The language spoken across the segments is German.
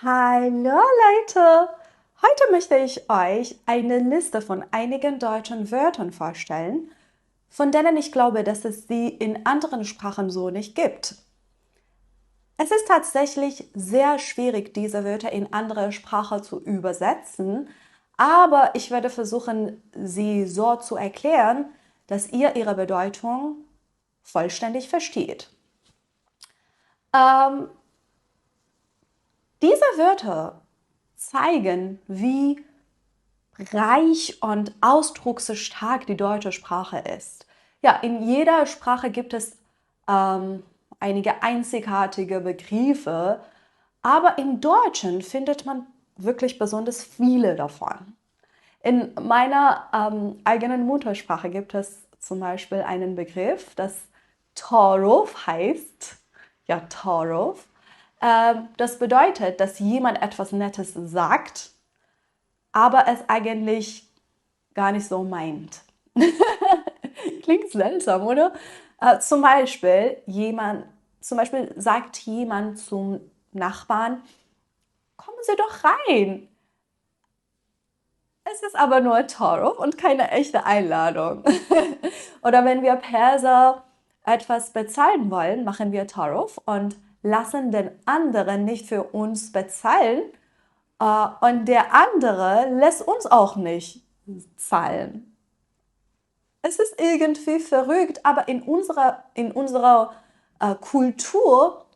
Hallo Leute! Heute möchte ich euch eine Liste von einigen deutschen Wörtern vorstellen, von denen ich glaube, dass es sie in anderen Sprachen so nicht gibt. Es ist tatsächlich sehr schwierig, diese Wörter in andere Sprache zu übersetzen, aber ich werde versuchen, sie so zu erklären, dass ihr ihre Bedeutung vollständig versteht. Ähm, diese Wörter zeigen, wie reich und ausdrucksstark die deutsche Sprache ist. Ja, in jeder Sprache gibt es einige einzigartige Begriffe, aber im Deutschen findet man wirklich besonders viele davon. In meiner eigenen Muttersprache gibt es zum Beispiel einen Begriff, das Torov heißt. Ja, Torov. Das bedeutet, dass jemand etwas Nettes sagt, aber es eigentlich gar nicht so meint. Klingt seltsam, oder? Zum Beispiel sagt jemand zum Nachbarn, kommen Sie doch rein. Es ist aber nur Toro und keine echte Einladung. Oder wenn wir Perser etwas bezahlen wollen, machen wir Taruf und lassen den anderen nicht für uns bezahlen. Und der andere lässt uns auch nicht zahlen. Es ist irgendwie verrückt, aber in unserer Kultur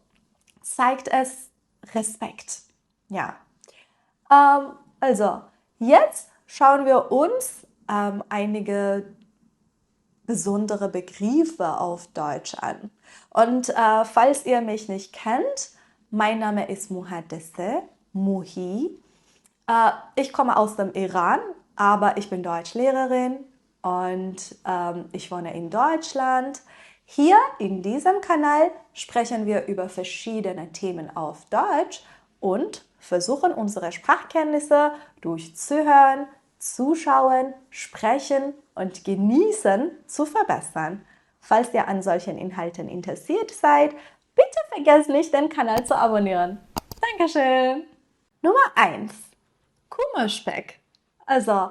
zeigt es Respekt. Ja. Also, jetzt schauen wir uns einige besondere Begriffe auf Deutsch an. Und falls ihr mich nicht kennt, mein Name ist Muhaddesse Muhi. Ich komme aus dem Iran, aber ich bin Deutschlehrerin und ich wohne in Deutschland. Hier in diesem Kanal sprechen wir über verschiedene Themen auf Deutsch und versuchen unsere Sprachkenntnisse durch Zuhören, Zuschauen, Sprechen und Genießen zu verbessern. Falls ihr an solchen Inhalten interessiert seid, bitte vergesst nicht, den Kanal zu abonnieren. Dankeschön! Nummer 1. Kummerspeck. Also,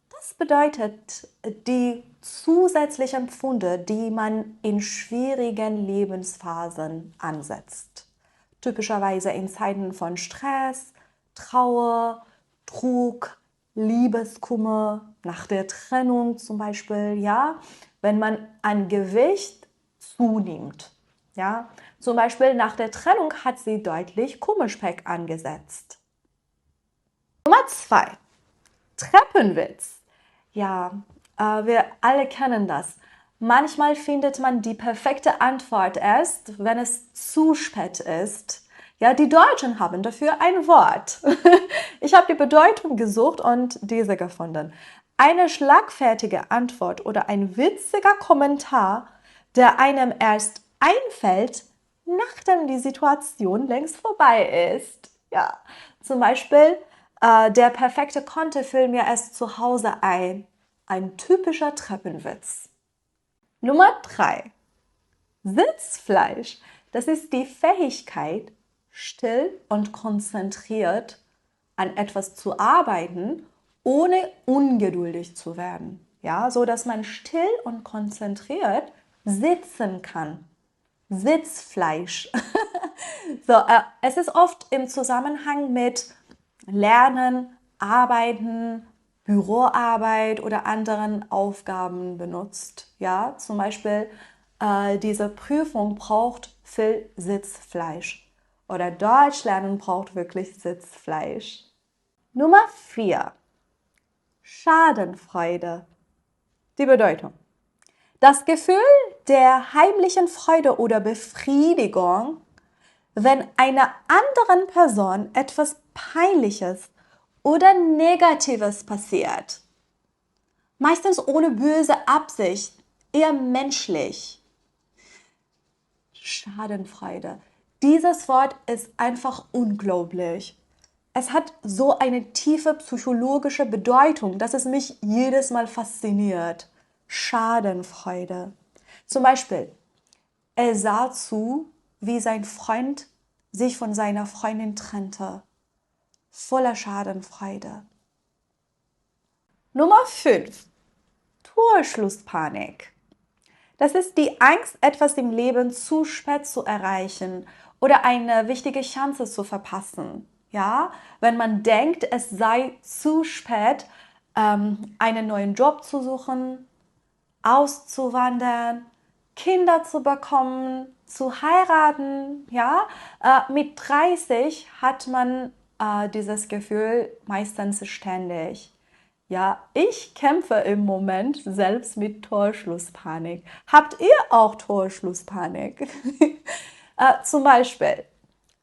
das bedeutet die zusätzlichen Pfunde, die man in schwierigen Lebensphasen ansetzt. Typischerweise in Zeiten von Stress, Trauer, Druck, Liebeskummer, nach der Trennung zum Beispiel, ja, wenn man an Gewicht zunimmt. Ja, zum Beispiel nach der Trennung hat sie deutlich Kummerspeck angesetzt. Nummer 2. Treppenwitz. Ja, wir alle kennen das. Manchmal findet man die perfekte Antwort erst, wenn es zu spät ist. Ja, die Deutschen haben dafür ein Wort. Ich habe die Bedeutung gesucht und diese gefunden. Eine schlagfertige Antwort oder ein witziger Kommentar, der einem erst einfällt, nachdem die Situation längst vorbei ist. Ja, zum Beispiel, der perfekte Konter fiel mir erst zu Hause ein. Ein typischer Treppenwitz. Nummer 3. Sitzfleisch. Das ist die Fähigkeit, still und konzentriert an etwas zu arbeiten, ohne ungeduldig zu werden. Ja, so dass man still und konzentriert sitzen kann. Sitzfleisch. So, es ist oft im Zusammenhang mit Lernen, Arbeiten, Büroarbeit oder anderen Aufgaben benutzt. Ja, zum Beispiel diese Prüfung braucht viel Sitzfleisch oder Deutsch lernen braucht wirklich Sitzfleisch. Nummer 4. Schadenfreude. Die Bedeutung. Das Gefühl der heimlichen Freude oder Befriedigung, wenn einer anderen Person etwas Peinliches oder Negatives passiert. Meistens ohne böse Absicht, eher menschlich. Schadenfreude. Dieses Wort ist einfach unglaublich. Es hat so eine tiefe psychologische Bedeutung, dass es mich jedes Mal fasziniert. Schadenfreude. Zum Beispiel, er sah zu, wie sein Freund sich von seiner Freundin trennte. voller Schadenfreude. Nummer 5. Torschlusspanik. Das ist die Angst, etwas im Leben zu spät zu erreichen oder eine wichtige Chance zu verpassen. Ja, wenn man denkt, es sei zu spät, einen neuen Job zu suchen, auszuwandern, Kinder zu bekommen, zu heiraten. Ja, mit 30 hat man dieses Gefühl meistens ständig. Ja, ich kämpfe im Moment selbst mit Torschlusspanik. Habt ihr auch Torschlusspanik? Zum Beispiel,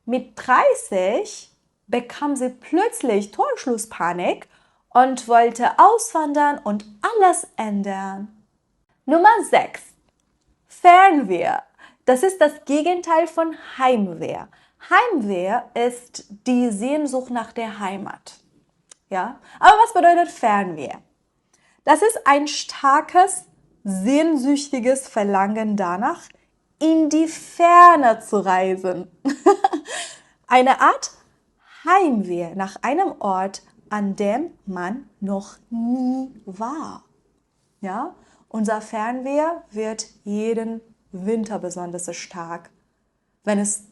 mit 30 bekam sie plötzlich Torschlusspanik und wollte auswandern und alles ändern. Nummer 6. Fernweh. Das ist das Gegenteil von Heimweh. Heimweh ist die Sehnsucht nach der Heimat. Ja? Aber was bedeutet Fernweh? Das ist ein starkes, sehnsüchtiges Verlangen danach, in die Ferne zu reisen. Eine Art Heimweh nach einem Ort, an dem man noch nie war. Ja? Unser Fernweh wird jeden Winter besonders stark, wenn es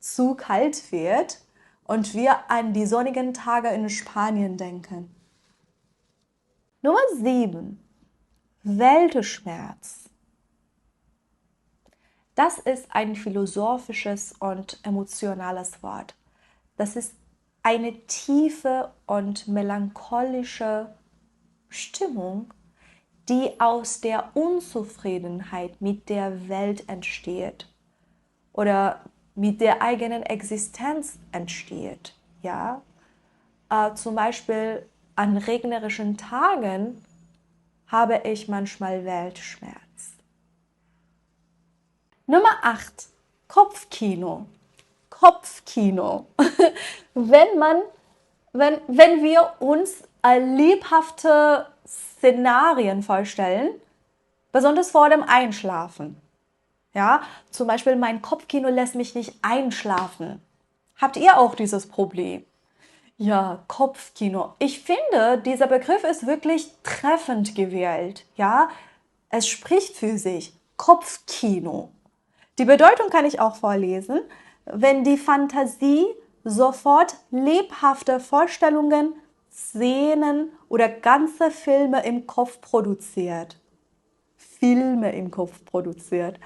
zu kalt wird und wir an die sonnigen Tage in Spanien denken. Nummer 7. Weltschmerz. Das ist ein philosophisches und emotionales Wort. Das ist eine tiefe und melancholische Stimmung, die aus der Unzufriedenheit mit der Welt entsteht oder mit der eigenen Existenz entsteht. Ja? Zum Beispiel an regnerischen Tagen habe ich manchmal Weltschmerz. Nummer 8. Kopfkino. Kopfkino. wenn wir uns lebhafte Szenarien vorstellen, besonders vor dem Einschlafen. Ja, zum Beispiel mein Kopfkino lässt mich nicht einschlafen. Habt ihr auch dieses Problem? Ja, Kopfkino. Ich finde, dieser Begriff ist wirklich treffend gewählt. Ja, es spricht für sich. Kopfkino. Die Bedeutung kann ich auch vorlesen. Wenn die Fantasie sofort lebhafte Vorstellungen, Szenen oder ganze Filme im Kopf produziert. Filme im Kopf produziert.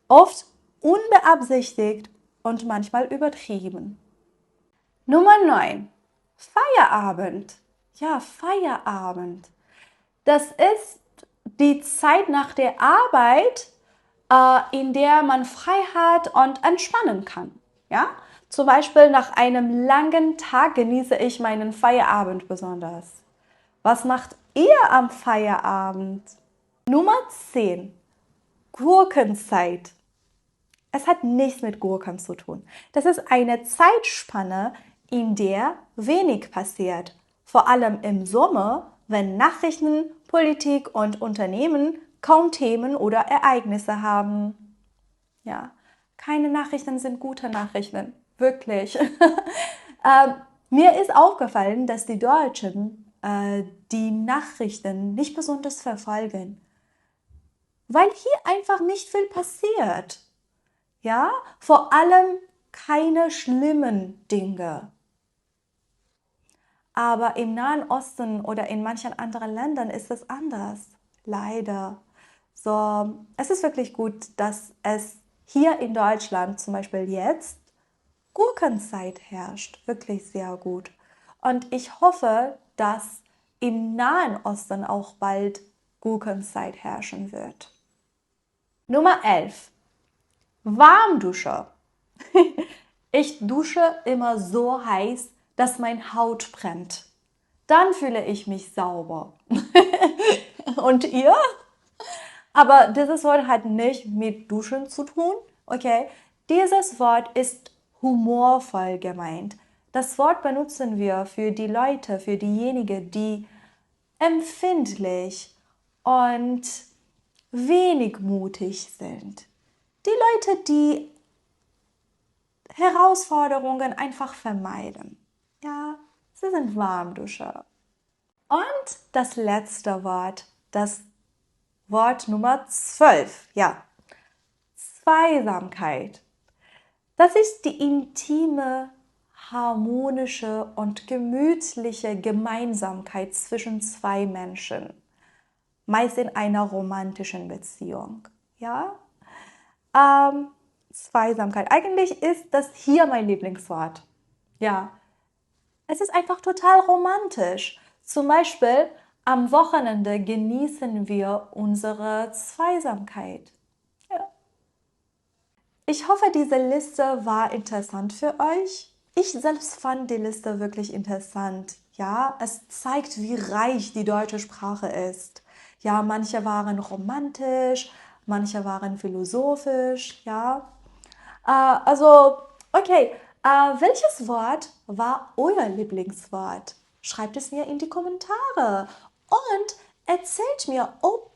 Oft unbeabsichtigt und manchmal übertrieben. Nummer 9. Feierabend. Ja, Feierabend. Das ist die Zeit nach der Arbeit, in der man frei hat und entspannen kann. Ja? Zum Beispiel nach einem langen Tag genieße ich meinen Feierabend besonders. Was macht ihr am Feierabend? Nummer 10. Gurkenzeit. Es hat nichts mit Gurken zu tun. Das ist eine Zeitspanne, in der wenig passiert. Vor allem im Sommer, wenn Nachrichten, Politik und Unternehmen kaum Themen oder Ereignisse haben. Ja, keine Nachrichten sind gute Nachrichten. Wirklich. Mir ist aufgefallen, dass die Deutschen die Nachrichten nicht besonders verfolgen, weil hier einfach nicht viel passiert. Ja, vor allem keine schlimmen Dinge. Aber im Nahen Osten oder in manchen anderen Ländern ist es anders. Leider. So, es ist wirklich gut, dass es hier in Deutschland zum Beispiel jetzt Gurkenzeit herrscht. Wirklich sehr gut. Und ich hoffe, dass im Nahen Osten auch bald Gurkenzeit herrschen wird. Nummer 11. Warmdusche. Ich dusche immer so heiß, dass meine Haut brennt. Dann fühle ich mich sauber. Und ihr? Aber dieses Wort hat nicht mit Duschen zu tun, okay? Dieses Wort ist humorvoll gemeint. Das Wort benutzen wir für die Leute, für diejenigen, die empfindlich und wenig mutig sind. Die Leute, die Herausforderungen einfach vermeiden. Ja, Sie sind Warmduscher. Und das letzte Wort, das Wort Nummer 12, ja, Zweisamkeit. Das ist die intime, harmonische und gemütliche Gemeinsamkeit zwischen zwei Menschen, meist in einer romantischen Beziehung. Ja? Zweisamkeit. Eigentlich ist das hier mein Lieblingswort. Ja, es ist einfach total romantisch. Zum Beispiel am Wochenende genießen wir unsere Zweisamkeit. Ja. Ich hoffe, diese Liste war interessant für euch. Ich selbst fand die Liste wirklich interessant. Ja, es zeigt, wie reich die deutsche Sprache ist. Ja, manche waren romantisch, manche waren philosophisch. Ja, also, okay, welches Wort war euer Lieblingswort? Schreibt es mir in die Kommentare und erzählt mir, ob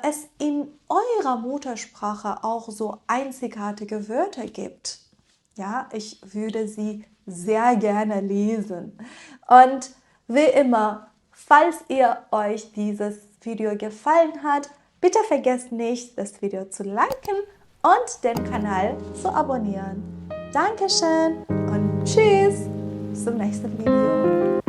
es in eurer Muttersprache auch so einzigartige Wörter gibt. Ja, ich würde sie sehr gerne lesen. Und wie immer, falls ihr euch dieses Video gefallen hat, bitte vergesst nicht, das Video zu liken und den Kanal zu abonnieren. Dankeschön und tschüss, bis zum nächsten Video.